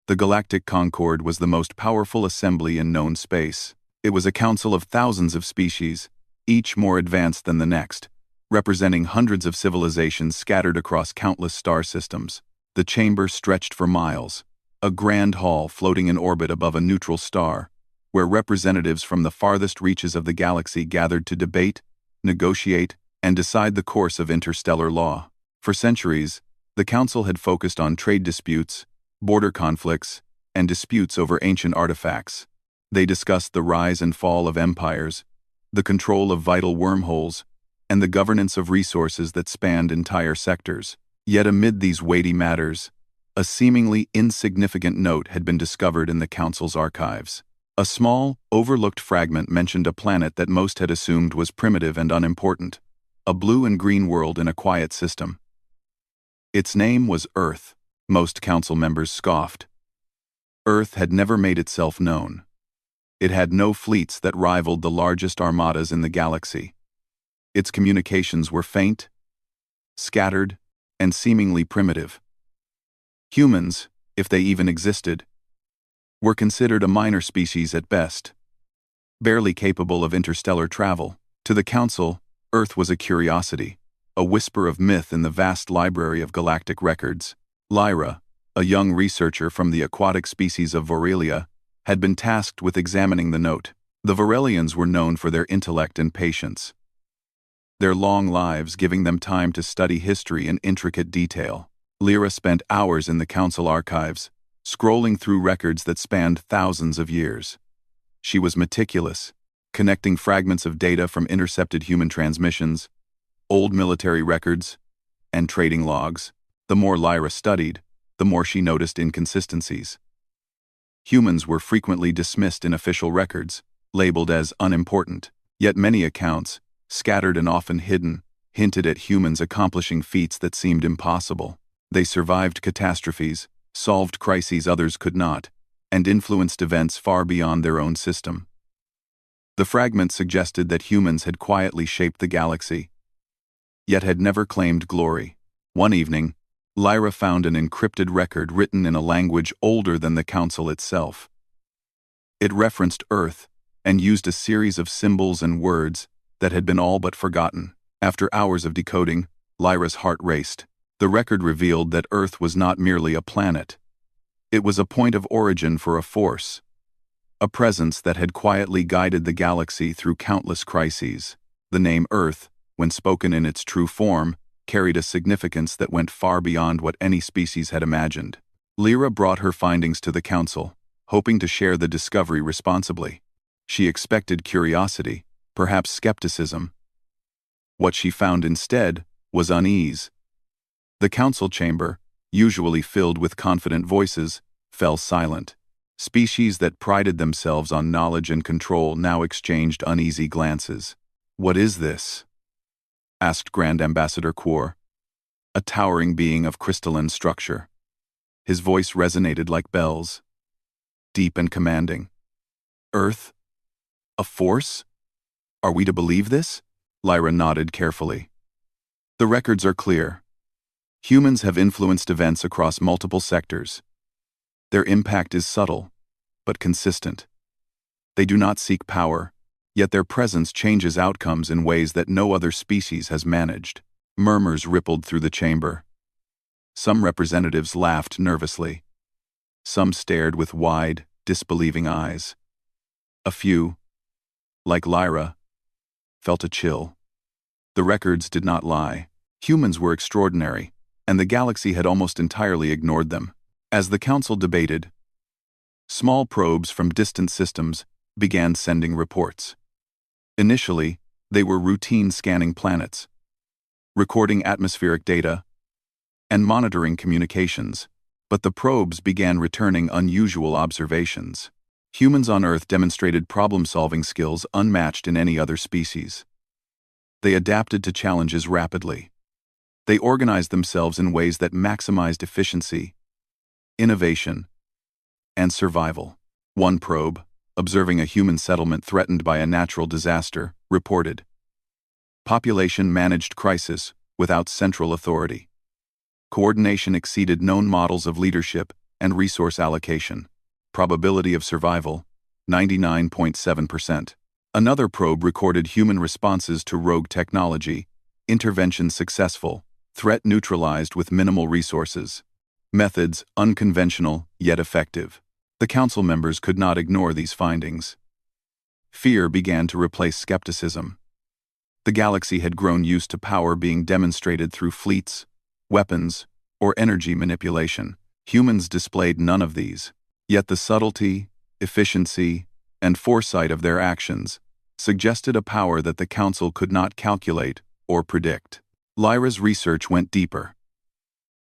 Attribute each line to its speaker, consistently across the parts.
Speaker 1: The Galactic Concord was the most powerful assembly in known space. It was a council of thousands of species, each more advanced than the next, representing hundreds of civilizations scattered across countless star systems. The chamber stretched for miles, a grand hall floating in orbit above a neutral star, where representatives from the farthest reaches of the galaxy gathered to debate, negotiate, and decide the course of interstellar law. For centuries, the council had focused on trade disputes, border conflicts, and disputes over ancient artifacts. They discussed the rise and fall of empires, the control of vital wormholes, and the governance of resources that spanned entire sectors. Yet amid these weighty matters, a seemingly insignificant note had been discovered in the council's archives. A small, overlooked fragment mentioned a planet that most had assumed was primitive and unimportant, a blue and green world in a quiet system. Its name was Earth. Most council members scoffed. Earth had never made itself known. It had no fleets that rivaled the largest armadas in the galaxy. Its communications were faint, scattered, and seemingly primitive. Humans, if they even existed, were considered a minor species at best, barely capable of interstellar travel. To the Council, Earth was a curiosity, a whisper of myth in the vast library of galactic records. Lyra, a young researcher from the aquatic species of Vorelia, had been tasked with examining the note. The Vorelians were known for their intellect and patience, their long lives giving them time to study history in intricate detail. Lyra spent hours in the Council archives, scrolling through records that spanned thousands of years. She was meticulous, connecting fragments of data from intercepted human transmissions, old military records, and trading logs. The more Lyra studied, the more she noticed inconsistencies. Humans were frequently dismissed in official records, labeled as unimportant, yet many accounts, scattered and often hidden, hinted at humans accomplishing feats that seemed impossible. They survived catastrophes, solved crises others could not, and influenced events far beyond their own system. The fragment suggested that humans had quietly shaped the galaxy, yet had never claimed glory. One evening, Lyra found an encrypted record written in a language older than the Council itself. It referenced Earth and used a series of symbols and words that had been all but forgotten. After hours of decoding, Lyra's heart raced. The record revealed that Earth was not merely a planet. It was a point of origin for a force, a presence that had quietly guided the galaxy through countless crises. The name Earth, when spoken in its true form, carried a significance that went far beyond what any species had imagined. Lyra brought her findings to the Council, hoping to share the discovery responsibly. She expected curiosity, perhaps skepticism. What she found instead was unease. The Council chamber, usually filled with confident voices, fell silent. Species that prided themselves on knowledge and control now exchanged uneasy glances. "What is this?" asked Grand Ambassador Quor, a towering being of crystalline structure. His voice resonated like bells, deep and commanding. "Earth? A force? Are we to believe this?" Lyra nodded carefully. "The records are clear. Humans have influenced events across multiple sectors. Their impact is subtle, but consistent. They do not seek power, yet their presence changes outcomes in ways that no other species has managed." Murmurs rippled through the chamber. Some representatives laughed nervously. Some stared with wide, disbelieving eyes. A few, like Lyra, felt a chill. The records did not lie. Humans were extraordinary, and the galaxy had almost entirely ignored them. As the Council debated, small probes from distant systems began sending reports. Initially, they were routine scanning planets, recording atmospheric data, and monitoring communications, but the probes began returning unusual observations. Humans on Earth demonstrated problem-solving skills unmatched in any other species. They adapted to challenges rapidly. They organized themselves in ways that maximized efficiency, innovation, and survival. One probe, observing a human settlement threatened by a natural disaster, reported, "Population managed crisis without central authority. Coordination exceeded known models of leadership, and resource allocation. Probability of survival, 99.7%. Another probe recorded human responses to rogue technology, intervention successful, threat neutralized with minimal resources. Methods unconventional yet effective. The council members could not ignore these findings. Fear began to replace skepticism. The galaxy had grown used to power being demonstrated through fleets, weapons, or energy manipulation. Humans displayed none of these. Yet the subtlety, efficiency, and foresight of their actions suggested a power that the Council could not calculate or predict. Lyra's research went deeper.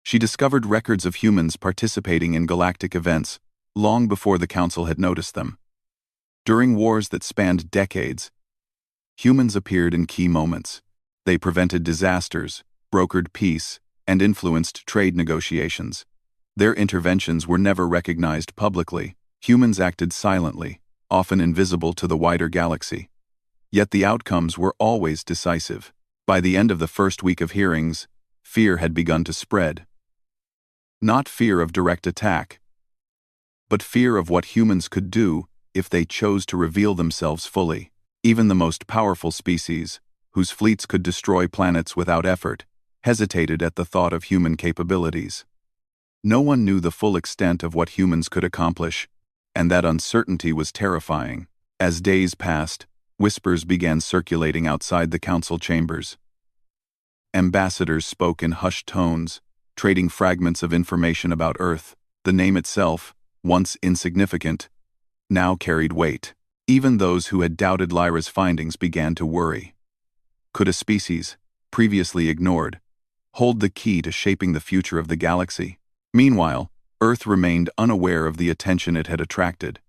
Speaker 1: She discovered records of humans participating in galactic events long before the Council had noticed them. During wars that spanned decades, humans appeared in key moments. They prevented disasters, brokered peace, and influenced trade negotiations. Their interventions were never recognized publicly. Humans acted silently, often invisible to the wider galaxy. Yet the outcomes were always decisive. By the end of the first week of hearings, fear had begun to spread. Not fear of direct attack, but fear of what humans could do if they chose to reveal themselves fully. Even the most powerful species, whose fleets could destroy planets without effort, hesitated at the thought of human capabilities. No one knew the full extent of what humans could accomplish, and that uncertainty was terrifying. As days passed, whispers began circulating outside the council chambers. Ambassadors spoke in hushed tones, trading fragments of information about Earth. The name itself, once insignificant, now carried weight. Even those who had doubted Lyra's findings began to worry. Could a species, previously ignored, hold the key to shaping the future of the galaxy? Meanwhile, Earth remained unaware of the attention it had attracted.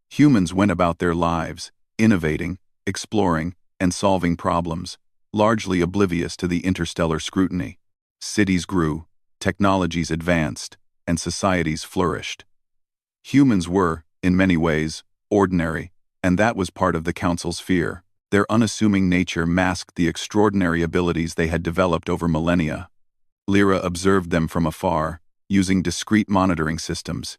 Speaker 1: Humans went about their lives, innovating, exploring, and solving problems, largely oblivious to the interstellar scrutiny. Cities grew, technologies advanced, and societies flourished. Humans were, in many ways, ordinary, and that was part of the Council's fear. Their unassuming nature masked the extraordinary abilities they had developed over millennia. Lyra observed them from afar, using discrete monitoring systems.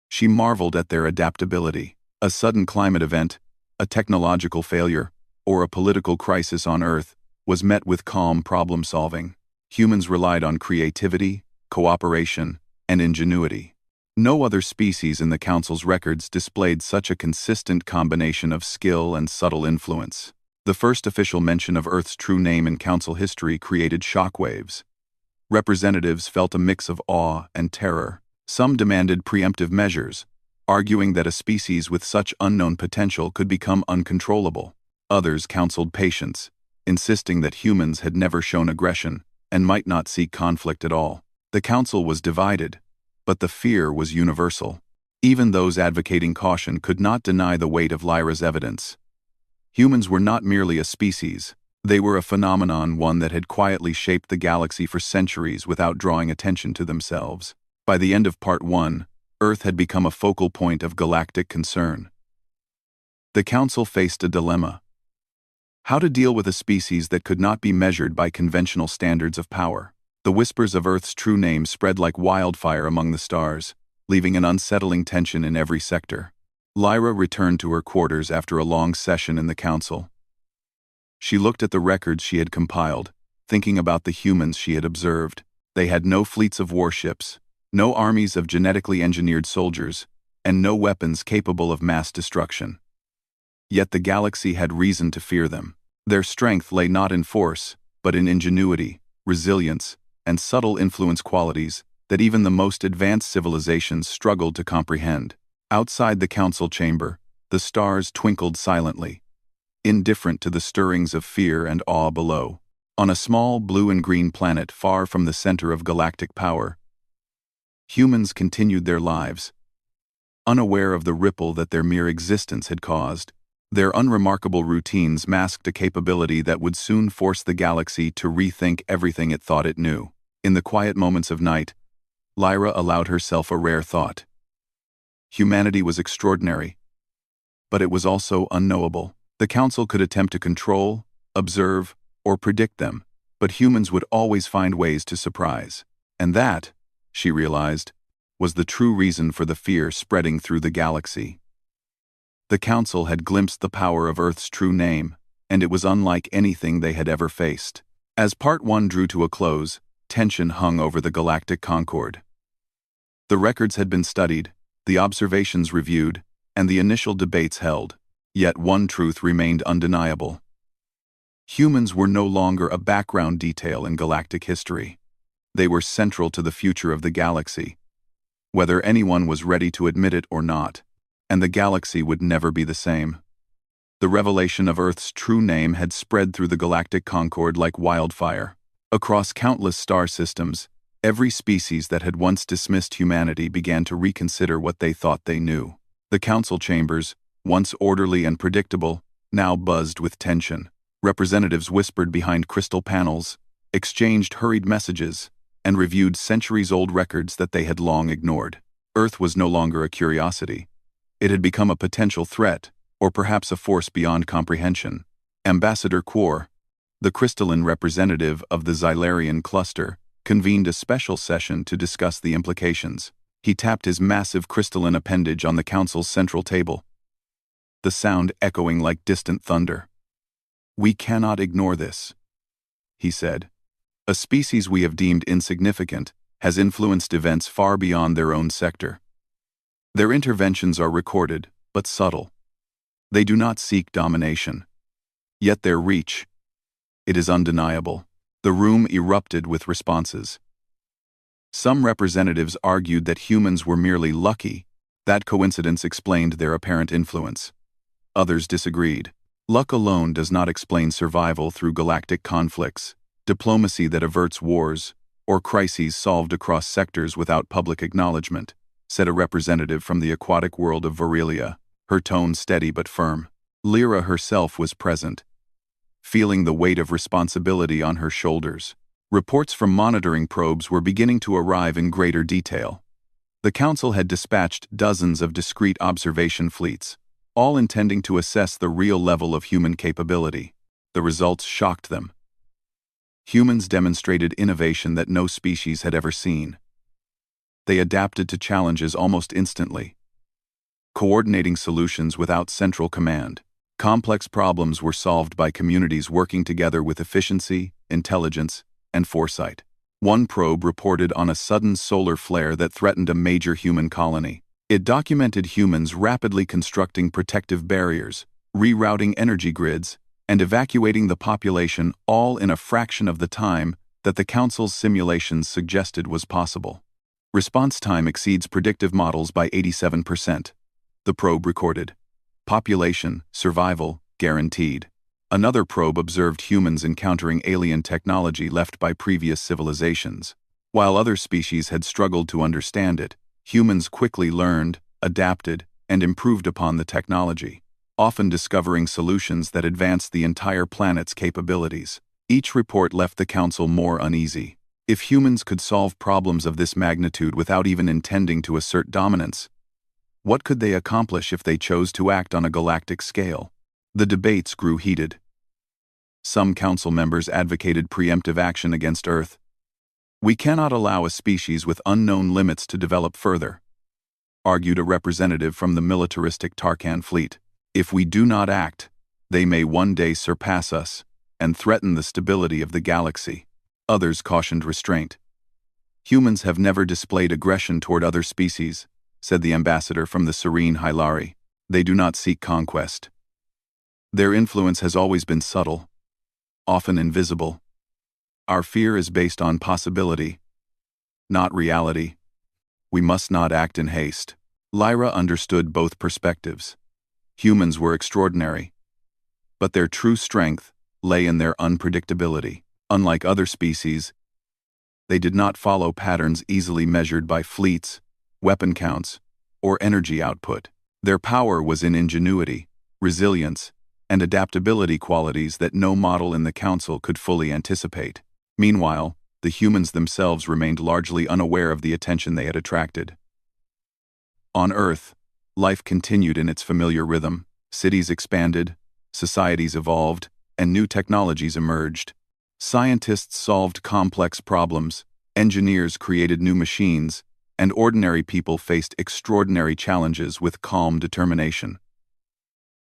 Speaker 1: She marveled at their adaptability. A sudden climate event, a technological failure, or a political crisis on Earth was met with calm problem-solving. Humans relied on creativity, cooperation, and ingenuity. No other species in the Council's records displayed such a consistent combination of skill and subtle influence. The first official mention of Earth's true name in Council history created shockwaves. Representatives felt a mix of awe and terror. Some demanded preemptive measures, arguing that a species with such unknown potential could become uncontrollable. Others counseled patience, insisting that humans had never shown aggression and might not seek conflict at all. The Council was divided, but the fear was universal. Even those advocating caution could not deny the weight of Lyra's evidence. Humans were not merely a species. They were a phenomenon, one that had quietly shaped the galaxy for centuries without drawing attention to themselves. By the end of Part 1, Earth had become a focal point of galactic concern. The Council faced a dilemma. How to deal with a species that could not be measured by conventional standards of power. The whispers of Earth's true name spread like wildfire among the stars, leaving an unsettling tension in every sector. Lyra returned to her quarters after a long session in the Council. She looked at the records she had compiled, thinking about the humans she had observed. They had no fleets of warships, no armies of genetically engineered soldiers, and no weapons capable of mass destruction. Yet the galaxy had reason to fear them. Their strength lay not in force, but in ingenuity, resilience, and subtle influence qualities that even the most advanced civilizations struggled to comprehend. Outside the council chamber, the stars twinkled silently, indifferent to the stirrings of fear and awe below. On a small blue and green planet far from the center of galactic power, humans continued their lives, unaware of the ripple that their mere existence had caused. Their unremarkable routines masked a capability that would soon force the galaxy to rethink everything it thought it knew. In the quiet moments of night, Lyra allowed herself a rare thought. Humanity was extraordinary, but it was also unknowable. The Council could attempt to control, observe, or predict them, but humans would always find ways to surprise. And that, she realized, was the true reason for the fear spreading through the galaxy. The Council had glimpsed the power of Earth's true name, and it was unlike anything they had ever faced. As Part 1 drew to a close, tension hung over the galactic concord. The records had been studied, the observations reviewed, and the initial debates held. Yet one truth remained undeniable. Humans were no longer a background detail in galactic history. They were central to the future of the galaxy, whether anyone was ready to admit it or not, and the galaxy would never be the same. The revelation of Earth's true name had spread through the galactic concord like wildfire. Across countless star systems, every species that had once dismissed humanity began to reconsider what they thought they knew. The council chambers, once orderly and predictable, now buzzed with tension. Representatives whispered behind crystal panels, exchanged hurried messages, and reviewed centuries-old records that they had long ignored. Earth was no longer a curiosity. It had become a potential threat, or perhaps a force beyond comprehension. Ambassador Quor, the crystalline representative of the Xylarian cluster, convened a special session to discuss the implications. He tapped his massive crystalline appendage on the council's central table, the sound echoing like distant thunder. "We cannot ignore this," he said. "A species we have deemed insignificant has influenced events far beyond their own sector. Their interventions are recorded, but subtle. They do not seek domination. Yet their reach, it is undeniable." The room erupted with responses. Some representatives argued that humans were merely lucky. That coincidence explained their apparent influence. Others disagreed. Luck alone does not explain survival through galactic conflicts, diplomacy that averts wars, or crises solved across sectors without public acknowledgement, said a representative from the aquatic world of Virilia, her tone steady but firm. Lyra herself was present, feeling the weight of responsibility on her shoulders. Reports from monitoring probes were beginning to arrive in greater detail. The Council had dispatched dozens of discrete observation fleets, all intending to assess the real level of human capability. The results shocked them. Humans demonstrated innovation that no species had ever seen. They adapted to challenges almost instantly, coordinating solutions without central command. Complex problems were solved by communities working together with efficiency, intelligence, and foresight. One probe reported on a sudden solar flare that threatened a major human colony. It documented humans rapidly constructing protective barriers, rerouting energy grids, and evacuating the population, all in a fraction of the time that the Council's simulations suggested was possible. Response time exceeds predictive models by 87%, the probe recorded. Population, survival, guaranteed. Another probe observed humans encountering alien technology left by previous civilizations. While other species had struggled to understand it, humans quickly learned, adapted, and improved upon the technology, often discovering solutions that advanced the entire planet's capabilities. Each report left the Council more uneasy. If humans could solve problems of this magnitude without even intending to assert dominance, what could they accomplish if they chose to act on a galactic scale? The debates grew heated. Some council members advocated preemptive action against Earth. "We cannot allow a species with unknown limits to develop further," argued a representative from the militaristic Tarkan fleet. "If we do not act, they may one day surpass us and threaten the stability of the galaxy." Others cautioned restraint. "Humans have never displayed aggression toward other species," said the ambassador from the serene Hylari. "They do not seek conquest. Their influence has always been subtle, often invisible. Our fear is based on possibility, not reality. We must not act in haste." Lyra understood both perspectives. Humans were extraordinary, but their true strength lay in their unpredictability. Unlike other species, they did not follow patterns easily measured by fleets, weapon counts, or energy output. Their power was in ingenuity, resilience, and adaptability, qualities that no model in the Council could fully anticipate. Meanwhile, the humans themselves remained largely unaware of the attention they had attracted. On Earth, life continued in its familiar rhythm. Cities expanded, societies evolved, and new technologies emerged. Scientists solved complex problems, engineers created new machines, and ordinary people faced extraordinary challenges with calm determination.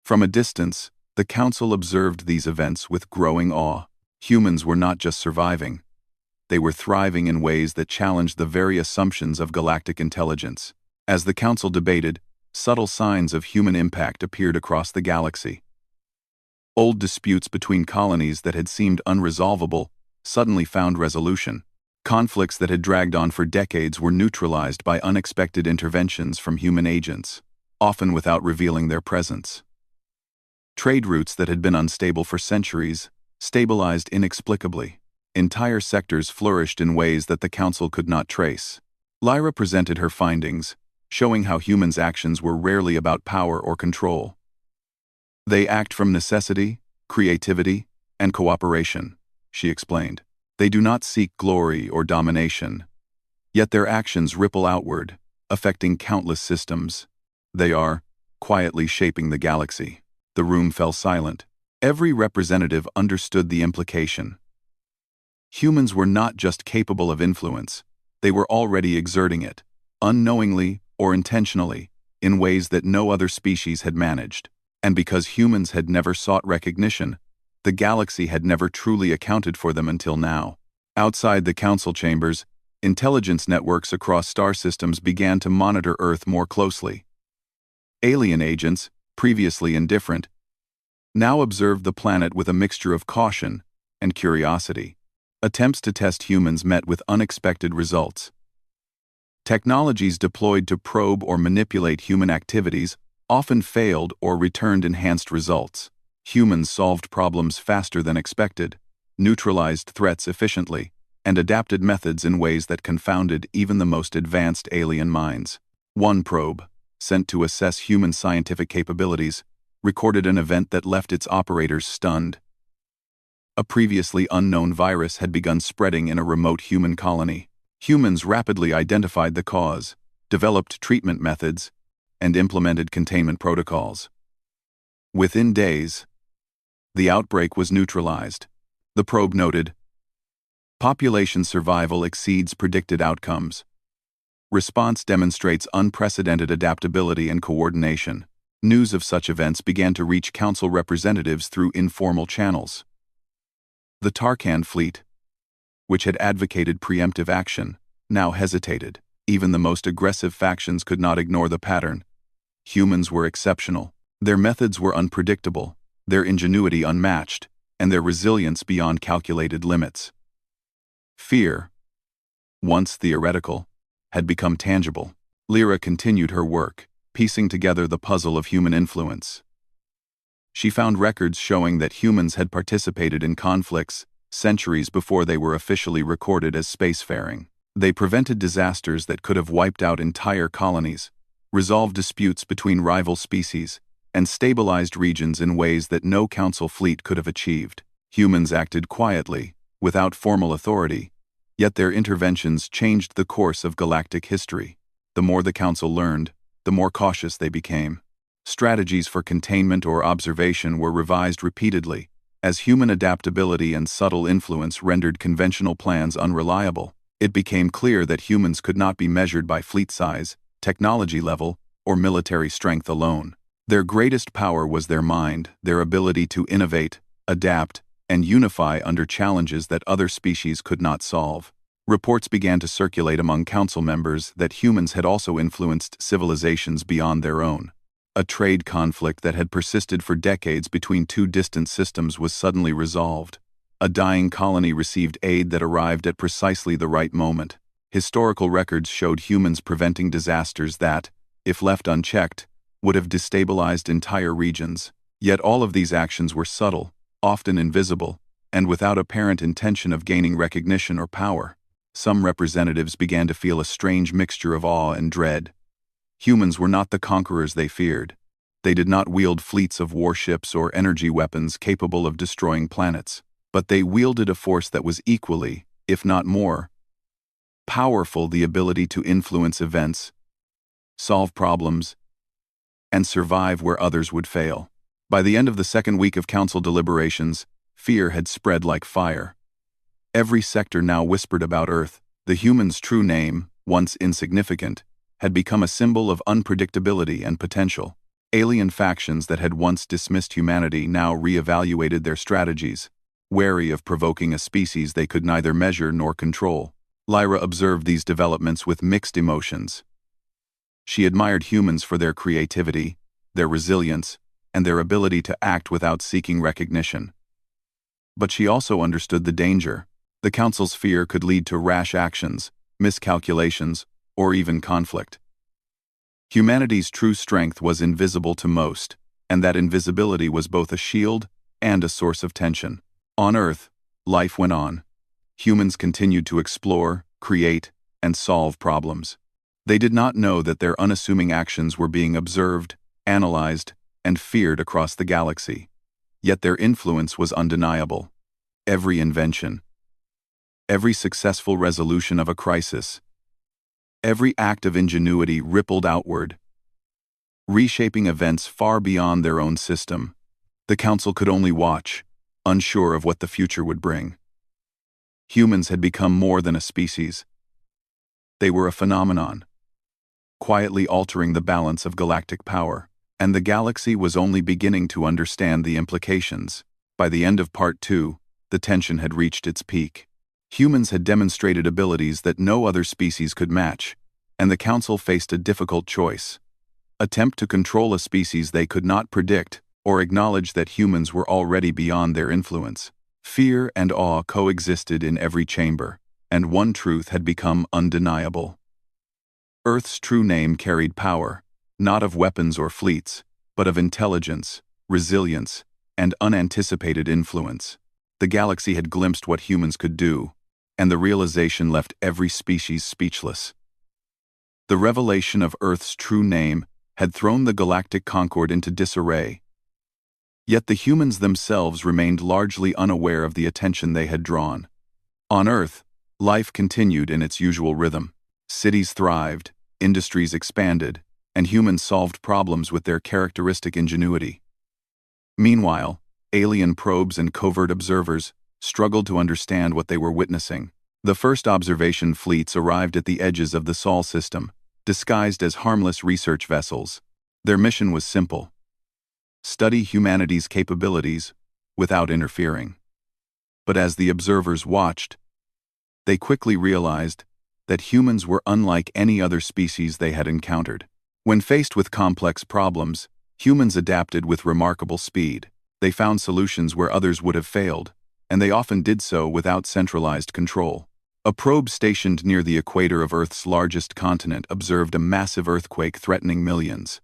Speaker 1: From a distance, the council observed these events with growing awe. Humans were not just surviving. They were thriving in ways that challenged the very assumptions of galactic intelligence. As the council debated, subtle signs of human impact appeared across the galaxy. Old disputes between colonies that had seemed unresolvable suddenly found resolution. Conflicts that had dragged on for decades were neutralized by unexpected interventions from human agents, often without revealing their presence. Trade routes that had been unstable for centuries stabilized inexplicably. Entire sectors flourished in ways that the Council could not trace. Lyra presented her findings, showing how humans' actions were rarely about power or control. They act from necessity, creativity, and cooperation, she explained. They do not seek glory or domination. Yet their actions ripple outward, affecting countless systems. They are quietly shaping the galaxy. The room fell silent. Every representative understood the implication. Humans were not just capable of influence, they were already exerting it, unknowingly or intentionally, in ways that no other species had managed. And because humans had never sought recognition, the galaxy had never truly accounted for them until now. Outside the council chambers, intelligence networks across star systems began to monitor Earth more closely. Alien agents, previously indifferent, now observed the planet with a mixture of caution and curiosity. Attempts to test humans met with unexpected results. Technologies deployed to probe or manipulate human activities often failed or returned enhanced results. Humans solved problems faster than expected, neutralized threats efficiently, and adapted methods in ways that confounded even the most advanced alien minds. One probe, sent to assess human scientific capabilities, recorded an event that left its operators stunned. A previously unknown virus had begun spreading in a remote human colony. Humans rapidly identified the cause, developed treatment methods, and implemented containment protocols. Within days, the outbreak was neutralized. The probe noted, "Population survival exceeds predicted outcomes. Response demonstrates unprecedented adaptability and coordination." News of such events began to reach council representatives through informal channels. The Tarkan fleet, which had advocated preemptive action, now hesitated. Even the most aggressive factions could not ignore the pattern. Humans were exceptional. Their methods were unpredictable, their ingenuity unmatched, and their resilience beyond calculated limits. Fear, once theoretical, had become tangible. Lyra continued her work, piecing together the puzzle of human influence. She found records showing that humans had participated in conflicts centuries before they were officially recorded as spacefaring. They prevented disasters that could have wiped out entire colonies, resolved disputes between rival species, and stabilized regions in ways that no council fleet could have achieved. Humans acted quietly, without formal authority, yet their interventions changed the course of galactic history. The more the council learned, the more cautious they became. Strategies for containment or observation were revised repeatedly, as human adaptability and subtle influence rendered conventional plans unreliable. It became clear that humans could not be measured by fleet size, technology level, or military strength alone. Their greatest power was their mind, their ability to innovate, adapt, and unify under challenges that other species could not solve. Reports began to circulate among council members that humans had also influenced civilizations beyond their own. A trade conflict that had persisted for decades between two distant systems was suddenly resolved. A dying colony received aid that arrived at precisely the right moment. Historical records showed humans preventing disasters that, if left unchecked, would have destabilized entire regions. Yet all of these actions were subtle, often invisible, and without apparent intention of gaining recognition or power. Some representatives began to feel a strange mixture of awe and dread. Humans were not the conquerors they feared. They did not wield fleets of warships or energy weapons capable of destroying planets, but they wielded a force that was equally, if not more, powerful: the ability to influence events, solve problems, and survive where others would fail. By the end of the second week of council deliberations, fear had spread like fire. Every sector now whispered about Earth. The human's true name once insignificant, had become a symbol of unpredictability and potential. Alien factions that had once dismissed humanity now re-evaluated their strategies, wary of provoking a species they could neither measure nor control. Lyra observed these developments with mixed emotions. She admired humans for their creativity, their resilience, and their ability to act without seeking recognition. But she also understood the danger. The Council's fear could lead to rash actions, miscalculations, or even conflict. Humanity's true strength was invisible to most, and that invisibility was both a shield and a source of tension. On Earth, life went on. Humans continued to explore, create, and solve problems. They did not know that their unassuming actions were being observed, analyzed, and feared across the galaxy. Yet their influence was undeniable. Every invention, every successful resolution of a crisis, every act of ingenuity rippled outward, reshaping events far beyond their own system. The Council could only watch, unsure of what the future would bring. Humans had become more than a species. They were a phenomenon, quietly altering the balance of galactic power, and the galaxy was only beginning to understand the implications. By the end of Part 2, the tension had reached its peak. Humans had demonstrated abilities that no other species could match, and the Council faced a difficult choice: attempt to control a species they could not predict, or acknowledge that humans were already beyond their influence. Fear and awe coexisted in every chamber, and one truth had become undeniable. Earth's true name carried power, not of weapons or fleets, but of intelligence, resilience, and unanticipated influence. The galaxy had glimpsed what humans could do, and the realization left every species speechless. The revelation of Earth's true name had thrown the galactic concord into disarray. Yet the humans themselves remained largely unaware of the attention they had drawn. On Earth, life continued in its usual rhythm. Cities thrived, industries expanded, and humans solved problems with their characteristic ingenuity. Meanwhile, alien probes and covert observers struggled to understand what they were witnessing. The first observation fleets arrived at the edges of the Sol system, disguised as harmless research vessels. Their mission was simple: study humanity's capabilities without interfering. But as the observers watched, they quickly realized that humans were unlike any other species they had encountered. When faced with complex problems, humans adapted with remarkable speed. They found solutions where others would have failed, and they often did so without centralized control. A probe stationed near the equator of Earth's largest continent observed a massive earthquake threatening millions.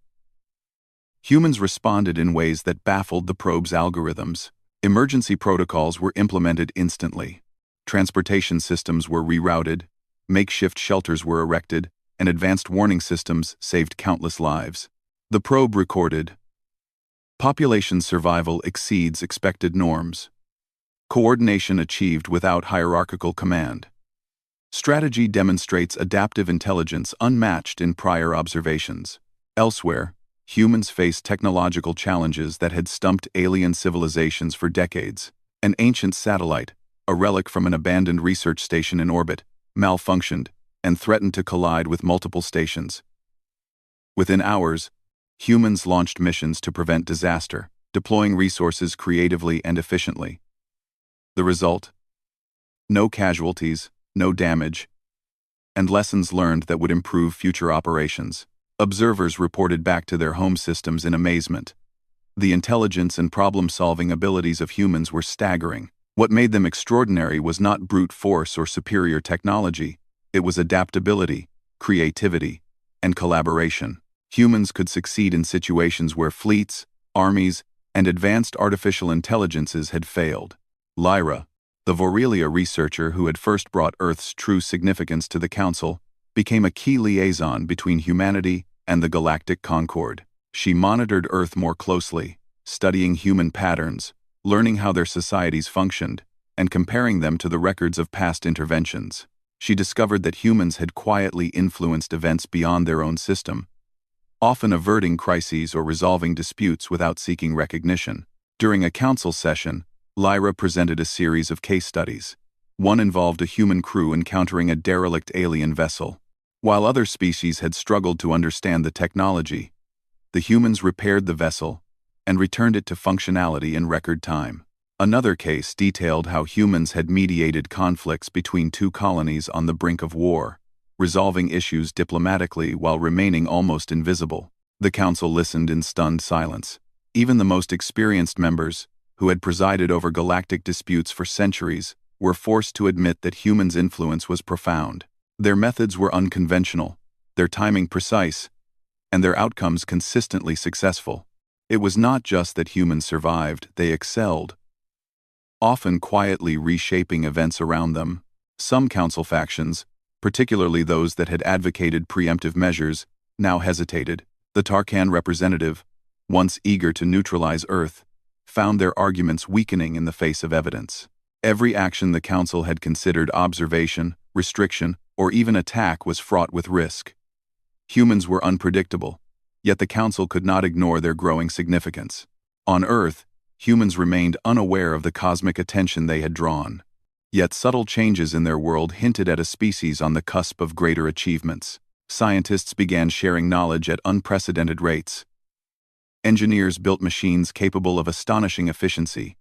Speaker 1: Humans responded in ways that baffled the probe's algorithms. Emergency protocols were implemented instantly. Transportation systems were rerouted, makeshift shelters were erected, and advanced warning systems saved countless lives. The probe recorded: population survival exceeds expected norms. Coordination achieved without hierarchical command. Strategy demonstrates adaptive intelligence unmatched in prior observations. Elsewhere, humans faced technological challenges that had stumped alien civilizations for decades. An ancient satellite, a relic from an abandoned research station in orbit, malfunctioned and threatened to collide with multiple stations. Within hours, humans launched missions to prevent disaster, deploying resources creatively and efficiently. The result? No casualties, no damage, and lessons learned that would improve future operations. Observers reported back to their home systems in amazement. The intelligence and problem-solving abilities of humans were staggering. What made them extraordinary was not brute force or superior technology. It was adaptability, creativity, and collaboration. Humans could succeed in situations where fleets, armies, and advanced artificial intelligences had failed. Lyra, the Vorelia researcher who had first brought Earth's true significance to the Council, became a key liaison between humanity and the Galactic Concord. She monitored Earth more closely, studying human patterns, learning how their societies functioned, and comparing them to the records of past interventions. She discovered that humans had quietly influenced events beyond their own system, often averting crises or resolving disputes without seeking recognition. During a council session, Lyra presented a series of case studies. One involved a human crew encountering a derelict alien vessel. While other species had struggled to understand the technology, the humans repaired the vessel and returned it to functionality in record time. Another case detailed how humans had mediated conflicts between two colonies on the brink of war, resolving issues diplomatically while remaining almost invisible. The council listened in stunned silence. Even the most experienced members, who had presided over galactic disputes for centuries, were forced to admit that humans' influence was profound. Their methods were unconventional, their timing precise, and their outcomes consistently successful. It was not just that humans survived, they excelled, often quietly reshaping events around them. Some council factions, particularly those that had advocated preemptive measures, now hesitated. The Tarkan representative, once eager to neutralize Earth, found their arguments weakening in the face of evidence. Every action the council had considered observation, restriction, or even attack was fraught with risk. Humans were unpredictable, yet the council could not ignore their growing significance. On Earth, humans remained unaware of the cosmic attention they had drawn. Yet subtle changes in their world hinted at a species on the cusp of greater achievements. Scientists began sharing knowledge at unprecedented rates. Engineers built machines capable of astonishing efficiency,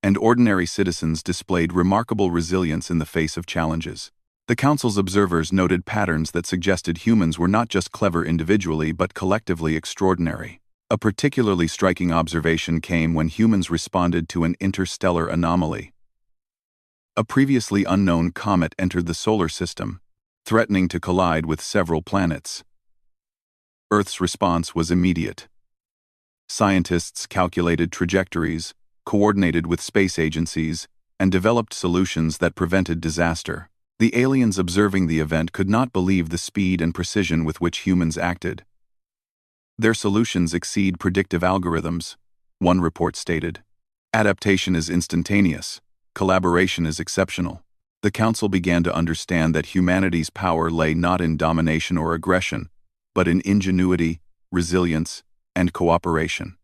Speaker 1: and ordinary citizens displayed remarkable resilience in the face of challenges. The council's observers noted patterns that suggested humans were not just clever individually but collectively extraordinary. A particularly striking observation came when humans responded to an interstellar anomaly. A previously unknown comet entered the solar system, threatening to collide with several planets. Earth's response was immediate. Scientists calculated trajectories, coordinated with space agencies, and developed solutions that prevented disaster. The aliens observing the event could not believe the speed and precision with which humans acted. Their solutions exceed predictive algorithms, one report stated. Adaptation is instantaneous. Collaboration is exceptional. The council began to understand that humanity's power lay not in domination or aggression, but in ingenuity, resilience, and cooperation.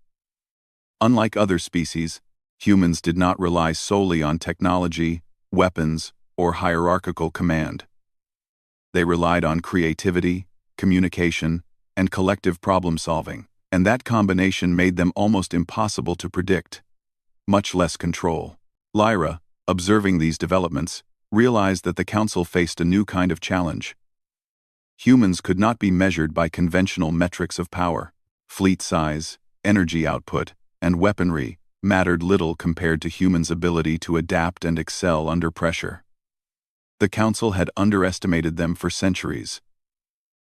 Speaker 1: Unlike other species, humans did not rely solely on technology, weapons, or hierarchical command. They relied on creativity, communication, and collective problem-solving, and that combination made them almost impossible to predict, much less control. Lyra, observing these developments, realized that the council faced a new kind of challenge. Humans could not be measured by conventional metrics of power. Fleet size, energy output, and weaponry mattered little compared to humans' ability to adapt and excel under pressure. The council had underestimated them for centuries,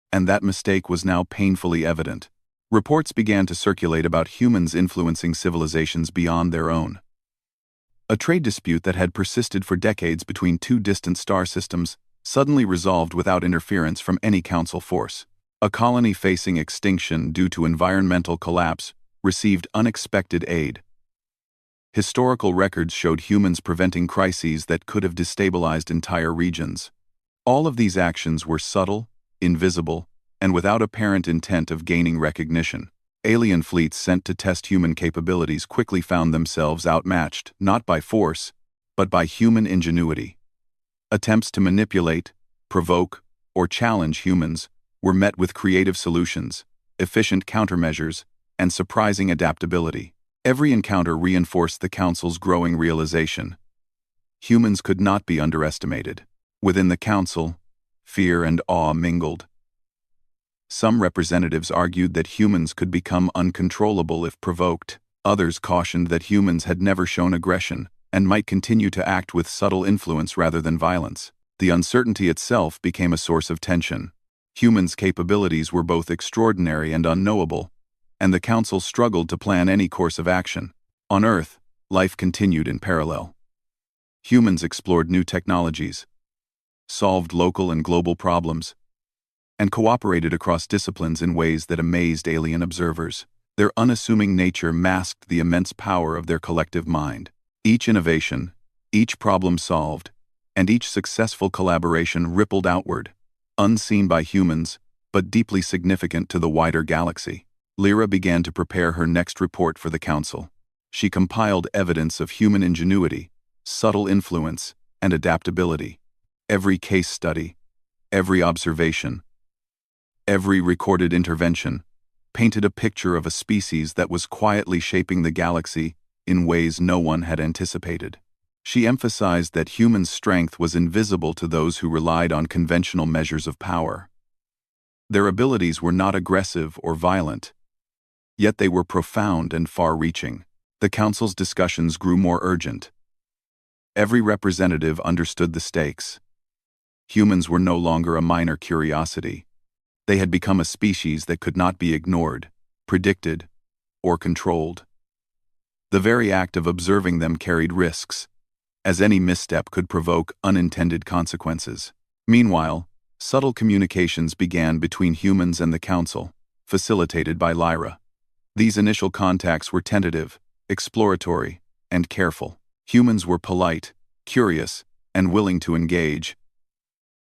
Speaker 1: and that mistake was now painfully evident. Reports began to circulate about humans influencing civilizations beyond their own. A trade dispute that had persisted for decades between two distant star systems suddenly resolved without interference from any council force. A colony facing extinction due to environmental collapse received unexpected aid. Historical records showed humans preventing crises that could have destabilized entire regions. All of these actions were subtle, invisible, and without apparent intent of gaining recognition. Alien fleets sent to test human capabilities quickly found themselves outmatched, not by force, but by human ingenuity. Attempts to manipulate, provoke, or challenge humans were met with creative solutions, efficient countermeasures, and surprising adaptability. Every encounter reinforced the council's growing realization. Humans could not be underestimated. Within the council, fear and awe mingled. Some representatives argued that humans could become uncontrollable if provoked. Others cautioned that humans had never shown aggression and might continue to act with subtle influence rather than violence. The uncertainty itself became a source of tension. Humans' capabilities were both extraordinary and unknowable, and the council struggled to plan any course of action. On Earth, life continued in parallel. Humans explored new technologies, solved local and global problems, and cooperated across disciplines in ways that amazed alien observers. Their unassuming nature masked the immense power of their collective mind. Each innovation, each problem solved, and each successful collaboration rippled outward, unseen by humans, but deeply significant to the wider galaxy. Lyra began to prepare her next report for the council. She compiled evidence of human ingenuity, subtle influence, and adaptability. Every case study, every observation, Every recorded intervention painted a picture of a species that was quietly shaping the galaxy in ways no one had anticipated. She emphasized that human strength was invisible to those who relied on conventional measures of power. Their abilities were not aggressive or violent, yet they were profound and far-reaching. The Council's discussions grew more urgent. Every representative understood the stakes. Humans were no longer a minor curiosity. They had become a species that could not be ignored, predicted, or controlled. The very act of observing them carried risks, as any misstep could provoke unintended consequences. Meanwhile, subtle communications began between humans and the Council, facilitated by Lyra. These initial contacts were tentative, exploratory, and careful. Humans were polite, curious, and willing to engage.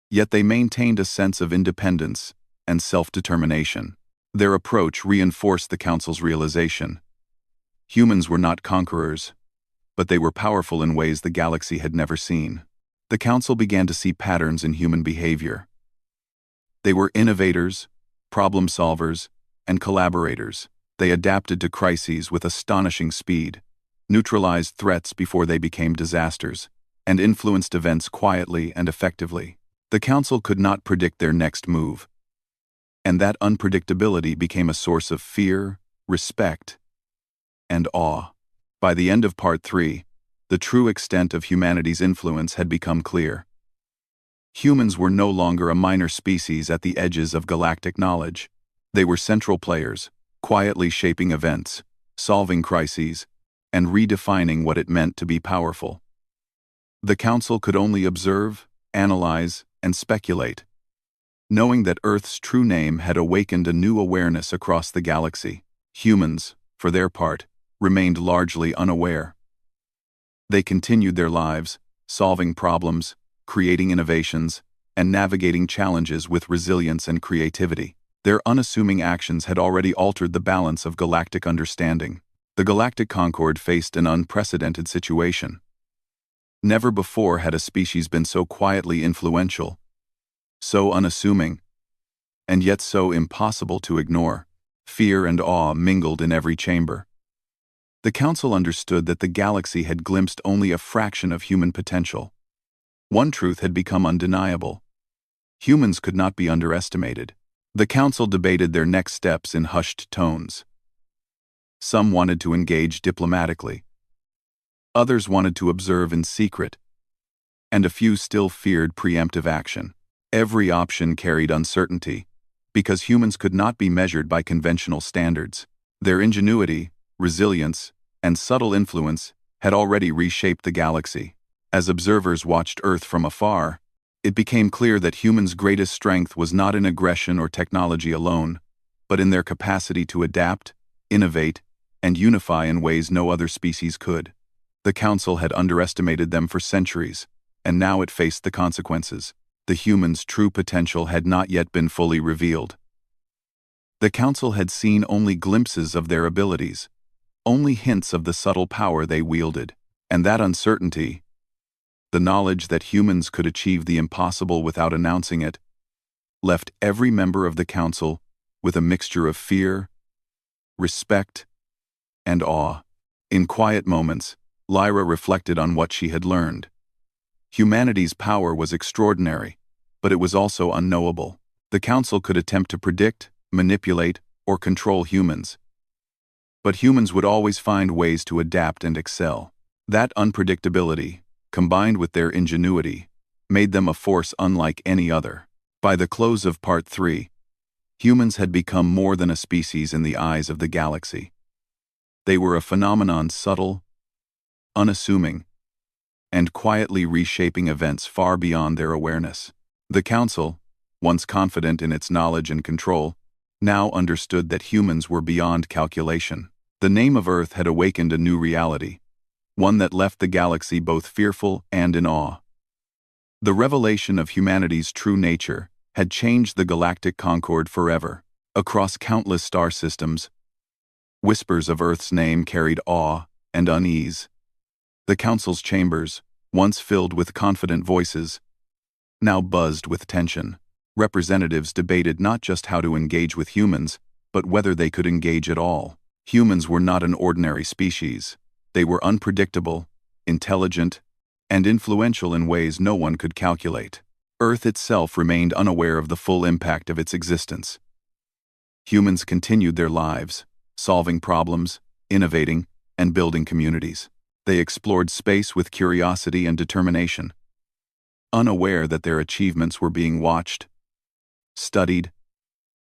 Speaker 1: Yet they maintained a sense of independence and self-determination. Their approach reinforced the Council's realization. Humans were not conquerors, but they were powerful in ways the galaxy had never seen. The Council began to see patterns in human behavior. They were innovators, problem solvers, and collaborators. They adapted to crises with astonishing speed, neutralized threats before they became disasters, and influenced events quietly and effectively. The Council could not predict their next move, and that unpredictability became a source of fear, respect, and awe. By the end of Part 3, the true extent of humanity's influence had become clear. Humans were no longer a minor species at the edges of galactic knowledge. They were central players, quietly shaping events, solving crises, and redefining what it meant to be powerful. The Council could only observe, analyze, and speculate, knowing that Earth's true name had awakened a new awareness across the galaxy. Humans, for their part, remained largely unaware. They continued their lives, solving problems, creating innovations, and navigating challenges with resilience and creativity. Their unassuming actions had already altered the balance of galactic understanding. The Galactic Concord faced an unprecedented situation. Never before had a species been so quietly influential, so unassuming, and yet so impossible to ignore. Fear and awe mingled in every chamber. The Council understood that the galaxy had glimpsed only a fraction of human potential. One truth had become undeniable: humans could not be underestimated. The Council debated their next steps in hushed tones. Some wanted to engage diplomatically. Others wanted to observe in secret. And a few still feared preemptive action. Every option carried uncertainty, because humans could not be measured by conventional standards. Their ingenuity, resilience, and subtle influence had already reshaped the galaxy. As observers watched Earth from afar, it became clear that humans' greatest strength was not in aggression or technology alone, but in their capacity to adapt, innovate, and unify in ways no other species could. The Council had underestimated them for centuries, and now it faced the consequences. The humans' true potential had not yet been fully revealed. The Council had seen only glimpses of their abilities, only hints of the subtle power they wielded, and that uncertainty, the knowledge that humans could achieve the impossible without announcing it, left every member of the Council with a mixture of fear, respect, and awe. In quiet moments, Lyra reflected on what she had learned. Humanity's power was extraordinary, but it was also unknowable. The Council could attempt to predict, manipulate, or control humans. But humans would always find ways to adapt and excel. That unpredictability, combined with their ingenuity, made them a force unlike any other. By the close of Part 3, humans had become more than a species in the eyes of the galaxy. They were a phenomenon subtle, unassuming, and quietly reshaping events far beyond their awareness. The Council, once confident in its knowledge and control, now understood that humans were beyond calculation. The name of Earth had awakened a new reality, one that left the galaxy both fearful and in awe. The revelation of humanity's true nature had changed the Galactic Concord forever. Across countless star systems, whispers of Earth's name carried awe and unease. The Council's chambers, once filled with confident voices, now buzzed with tension. Representatives debated not just how to engage with humans, but whether they could engage at all. Humans were not an ordinary species. They were unpredictable, intelligent, and influential in ways no one could calculate. Earth itself remained unaware of the full impact of its existence. Humans continued their lives, solving problems, innovating, and building communities. They explored space with curiosity and determination, unaware that their achievements were being watched, studied,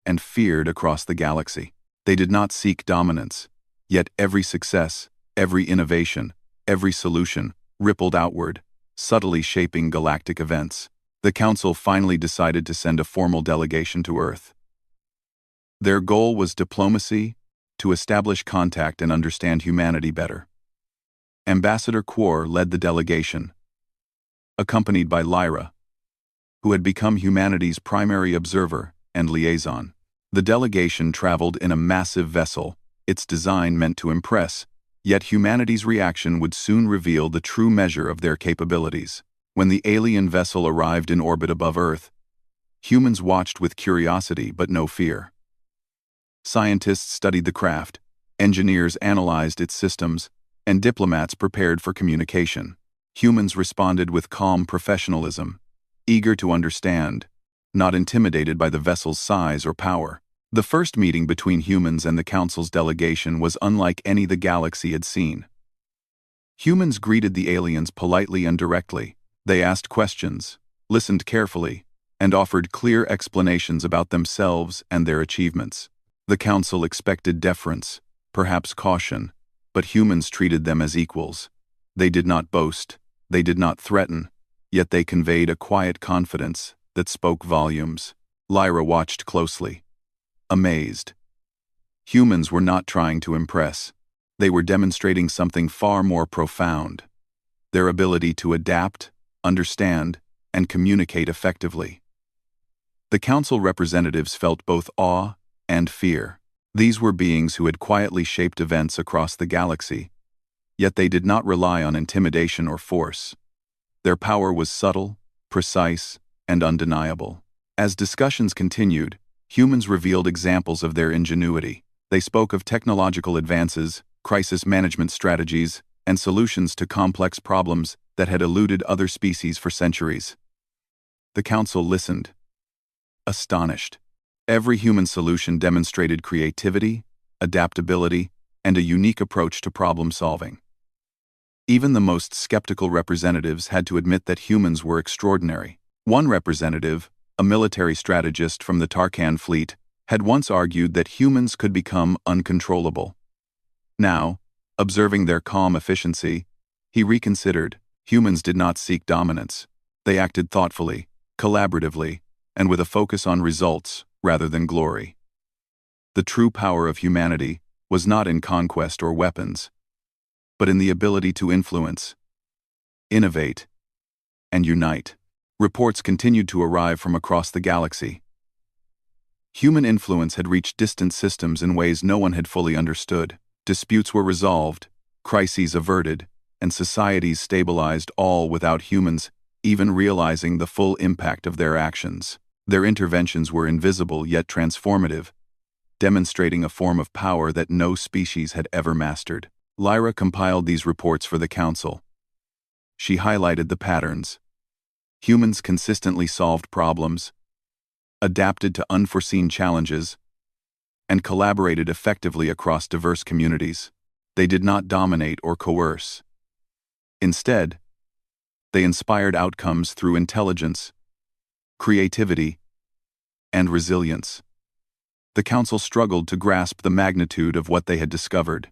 Speaker 1: and feared across the galaxy. They did not seek dominance, yet every success, every innovation, every solution rippled outward, subtly shaping galactic events. The Council finally decided to send a formal delegation to Earth. Their goal was diplomacy, to establish contact and understand humanity better. Ambassador Quor led the delegation, accompanied by Lyra, who had become humanity's primary observer and liaison. The delegation traveled in a massive vessel, its design meant to impress, yet humanity's reaction would soon reveal the true measure of their capabilities. When the alien vessel arrived in orbit above Earth, humans watched with curiosity but no fear. Scientists studied the craft, engineers analyzed its systems, and diplomats prepared for communication. Humans responded with calm professionalism, eager to understand, not intimidated by the vessel's size or power. The first meeting between humans and the Council's delegation was unlike any the galaxy had seen. Humans greeted the aliens politely and directly. They asked questions, listened carefully, and offered clear explanations about themselves and their achievements. The Council expected deference, perhaps caution, but humans treated them as equals. They did not boast, they did not threaten, yet they conveyed a quiet confidence that spoke volumes. Lyra watched closely, amazed. Humans were not trying to impress. They were demonstrating something far more profound: their ability to adapt, understand, and communicate effectively. The Council representatives felt both awe and fear. These were beings who had quietly shaped events across the galaxy, yet they did not rely on intimidation or force. Their power was subtle, precise, and undeniable. As discussions continued, humans revealed examples of their ingenuity. They spoke of technological advances, crisis management strategies, and solutions to complex problems that had eluded other species for centuries. The Council listened, astonished. Every human solution demonstrated creativity, adaptability, and a unique approach to problem solving. Even the most skeptical representatives had to admit that humans were extraordinary. One representative, a military strategist from the Tarkan fleet, had once argued that humans could become uncontrollable. Now, observing their calm efficiency, he reconsidered. Humans did not seek dominance. They acted thoughtfully, collaboratively, and with a focus on results rather than glory. The true power of humanity was not in conquest or weapons, but in the ability to influence, innovate, and unite. Reports continued to arrive from across the galaxy. Human influence had reached distant systems in ways no one had fully understood. Disputes were resolved, crises averted, and societies stabilized, all without humans even realizing the full impact of their actions. Their interventions were invisible yet transformative, demonstrating a form of power that no species had ever mastered. Lyra compiled these reports for the Council. She highlighted the patterns. Humans consistently solved problems, adapted to unforeseen challenges, and collaborated effectively across diverse communities. They did not dominate or coerce. Instead, they inspired outcomes through intelligence, creativity, and resilience. The Council struggled to grasp the magnitude of what they had discovered.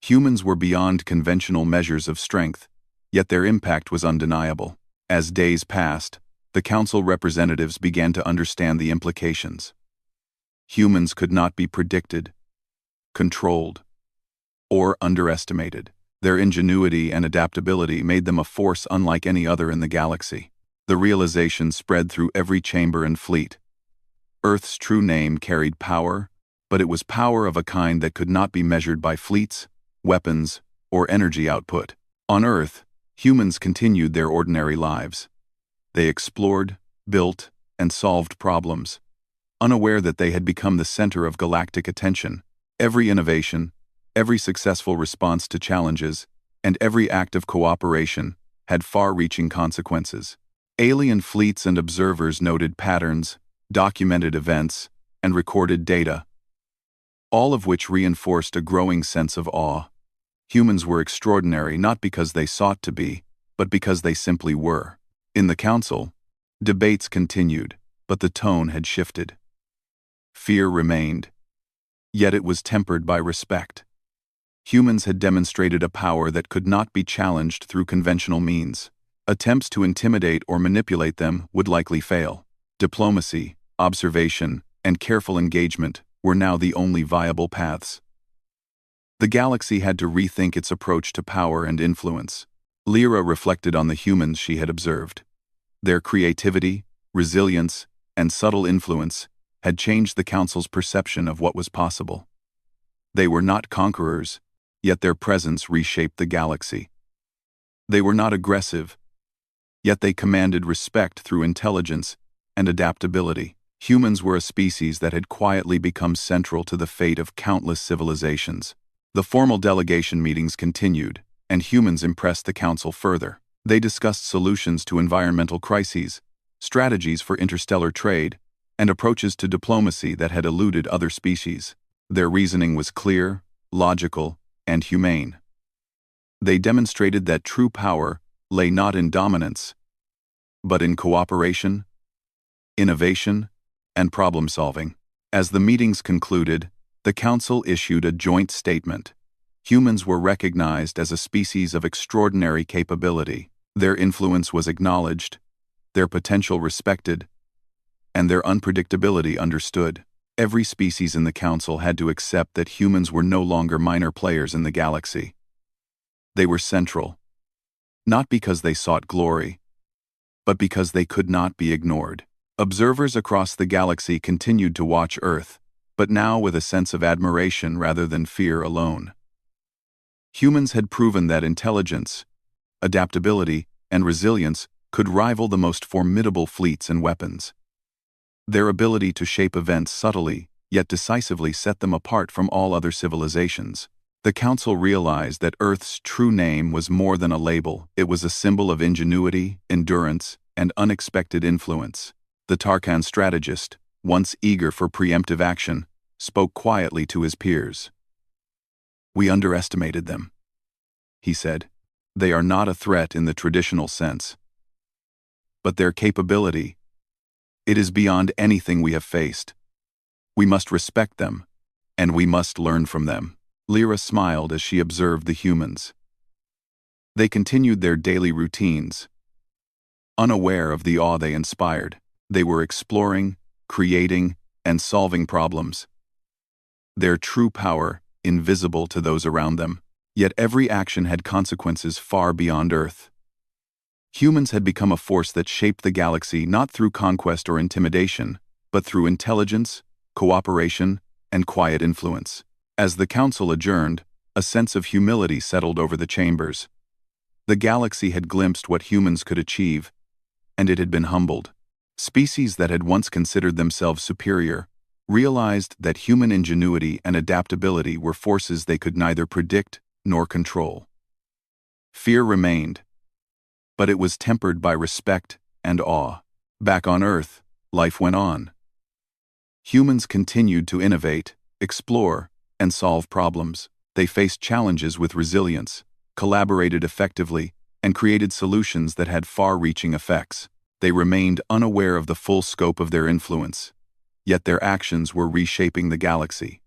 Speaker 1: Humans were beyond conventional measures of strength, yet their impact was undeniable. As days passed, the Council representatives began to understand the implications. Humans could not be predicted, controlled, or underestimated. Their ingenuity and adaptability made them a force unlike any other in the galaxy. The realization spread through every chamber and fleet. Earth's true name carried power, but it was power of a kind that could not be measured by fleets, weapons, or energy output. On Earth, humans continued their ordinary lives. They explored, built, and solved problems, unaware that they had become the center of galactic attention. Every innovation, every successful response to challenges, and every act of cooperation had far-reaching consequences. Alien fleets and observers noted patterns, documented events, and recorded data, all of which reinforced a growing sense of awe. Humans were extraordinary not because they sought to be, but because they simply were. In the council, debates continued, but the tone had shifted. Fear remained, yet it was tempered by respect. Humans had demonstrated a power that could not be challenged through conventional means. Attempts to intimidate or manipulate them would likely fail. Diplomacy, observation, and careful engagement were now the only viable paths. The galaxy had to rethink its approach to power and influence. Lyra reflected on the humans she had observed. Their creativity, resilience, and subtle influence had changed the Council's perception of what was possible. They were not conquerors, yet their presence reshaped the galaxy. They were not aggressive, yet they commanded respect through intelligence and adaptability. Humans were a species that had quietly become central to the fate of countless civilizations. The formal delegation meetings continued, and humans impressed the Council further. They discussed solutions to environmental crises, strategies for interstellar trade, and approaches to diplomacy that had eluded other species. Their reasoning was clear, logical, and humane. They demonstrated that true power lay not in dominance, but in cooperation, innovation, and problem-solving. As the meetings concluded, the Council issued a joint statement. Humans were recognized as a species of extraordinary capability. Their influence was acknowledged, their potential respected, and their unpredictability understood. Every species in the Council had to accept that humans were no longer minor players in the galaxy. They were central, not because they sought glory, but because they could not be ignored. Observers across the galaxy continued to watch Earth, but now with a sense of admiration rather than fear alone. Humans had proven that intelligence, adaptability, and resilience could rival the most formidable fleets and weapons. Their ability to shape events subtly, yet decisively set them apart from all other civilizations. The Council realized that Earth's true name was more than a label. It was a symbol of ingenuity, endurance, and unexpected influence. The Tarkan strategist, once eager for preemptive action, spoke quietly to his peers. "We underestimated them," he said. "They are not a threat in the traditional sense. But their capability, it is beyond anything we have faced. We must respect them, and we must learn from them." Lyra smiled as she observed the humans. They continued their daily routines, unaware of the awe they inspired. They were exploring, creating, and solving problems. Their true power, invisible to those around them. Yet every action had consequences far beyond Earth. Humans had become a force that shaped the galaxy not through conquest or intimidation, but through intelligence, cooperation, and quiet influence. As the Council adjourned, a sense of humility settled over the chambers. The galaxy had glimpsed what humans could achieve, and it had been humbled. Species that had once considered themselves superior realized that human ingenuity and adaptability were forces they could neither predict nor control. Fear remained, but it was tempered by respect and awe. Back on Earth, life went on. Humans continued to innovate, explore, and solve problems. They faced challenges with resilience, collaborated effectively, and created solutions that had far-reaching effects. They remained unaware of the full scope of their influence, yet their actions were reshaping the galaxy.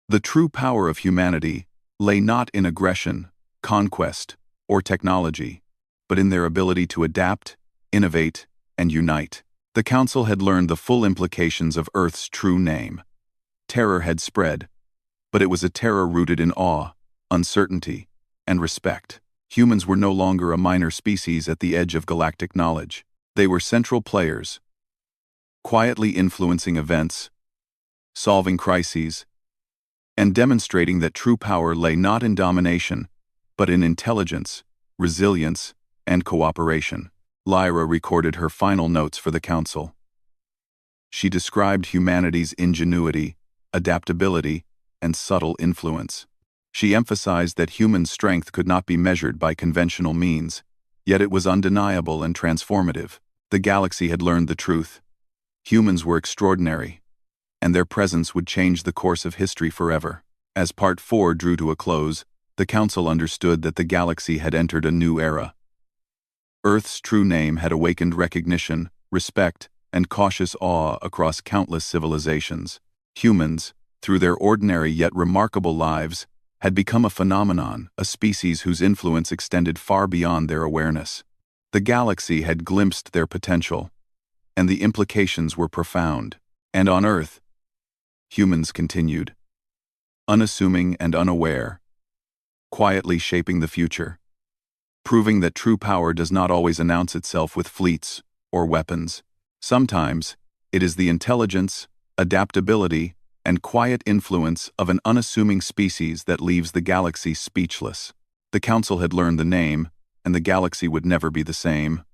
Speaker 1: The true power of humanity lay not in aggression, conquest, or technology, but in their ability to adapt, innovate, and unite. The Council had learned the full implications of Earth's true name. Terror had spread, but it was a terror rooted in awe, uncertainty, and respect. Humans were no longer a minor species at the edge of galactic knowledge. They were central players, quietly influencing events, solving crises, and demonstrating that true power lay not in domination, but in intelligence, resilience, and cooperation. Lyra recorded her final notes for the Council. She described humanity's ingenuity, adaptability, and subtle influence. She emphasized that human strength could not be measured by conventional means, yet it was undeniable and transformative. The galaxy had learned the truth. Humans were extraordinary, and their presence would change the course of history forever. As Part 4 drew to a close, the Council understood that the galaxy had entered a new era. Earth's true name had awakened recognition, respect, and cautious awe across countless civilizations. Humans, through their ordinary yet remarkable lives, had become a phenomenon, a species whose influence extended far beyond their awareness. The galaxy had glimpsed their potential, and the implications were profound. And on Earth, humans continued, unassuming and unaware, quietly shaping the future, proving that true power does not always announce itself with fleets or weapons. Sometimes, it is the intelligence, adaptability, and quiet influence of an unassuming species that leaves the galaxy speechless. The Council had learned the name, and the galaxy would never be the same.